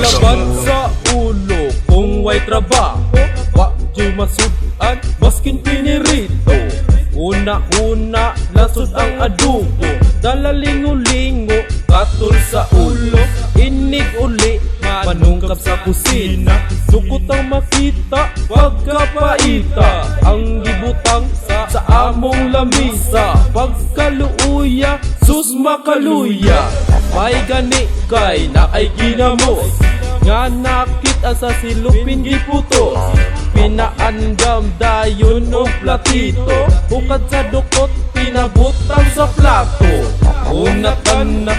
laban sa ulo kung way trabaho, wa jay masudan baskin pinirito. Una-una lasod ang adubo, dala lingo-lingo katul sa ulo. Inig uli manungkap sa kusina, dukot ang makita pagkapaita. Ang gibutang sa among lamisa, pagkaluuya sus makaluya. May gani kay na ay ginamos, nga nakita sa silupin giputo. Pinaandam dayon o platito, bukad sa dukot pinabutang sa plato. Una-tanak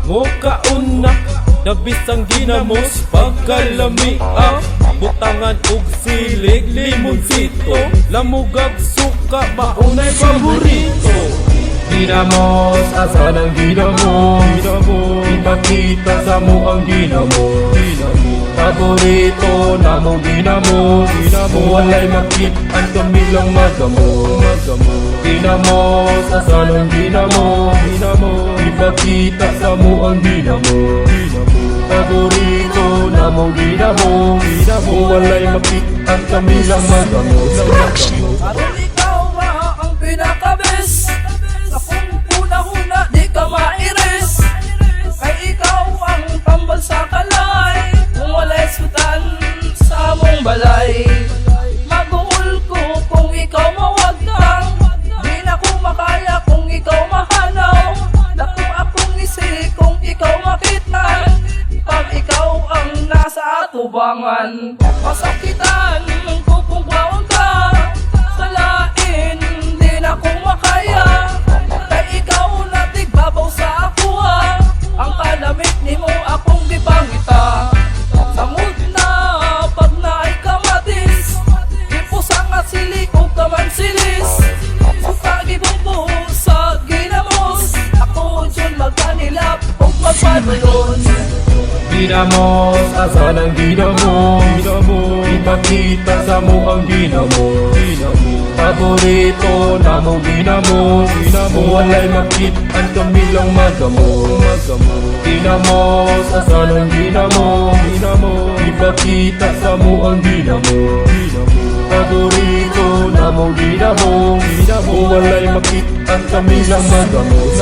mo kauna, nabisang ginamos pagkalamia. Butangan og silig limonsito, lamugag suka maunay paborito. Ginamos, asa ng ginamos? Ipakita sa mo ang ginamos. Paborito na mo ginamos, walay makitaan kami lang magamos. Ginamos, asa ng ginamos? Ipakita sa mo ang ginamos. Paborito na mo ginamos, walay makitaan kami lang magamos. Aron ikaw ba ang pinakabes? Akong una-una di ka mairis, kay ikaw ang tambal sa kalay. Kung wala'y sudan sa among balay, mag-uul ko kung ikaw mawagtang. Di na ko makaya kung ikaw mahanaw, dako akong isi kung ikaw makitan. Pag ikaw ang nasa atubangan, masakitan ko kung baon ka. Sa lain di na ko makaya, kay ikaw natigbabaw sa akuha. Ang kalamit ni mo akong gipangita, samud na pag naay kamatis. Ipusang at silik o kamansilis, suka gibumbo sa ginamos. Ako dyan magkanilap o magpadulon. Ginamos, asa ng ginamos? Ipakita sa mo ang ginamos. Paborito na mo ginamos, walay makitaan kami lang magamos. Ginamos, asa ng ginamos? Ipakita sa mo ang ginamos. Paborito na mo ginamos, walay makitaan kami lang magamos.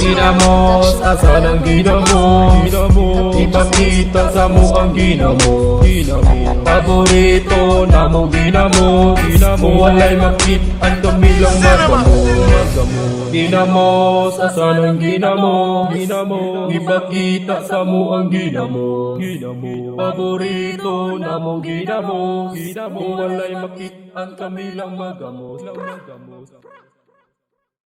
Ginamos, asa ng ginamos? Ipakita sa mo ang ginamos. Paborito na mo ginamos, walay makitaan kami lang magamos. Ginamos, asa ng ginamos? Ipakita sa mo ang ginamos. Paborito na mo ginamos, walay makitaan kami lang magamos.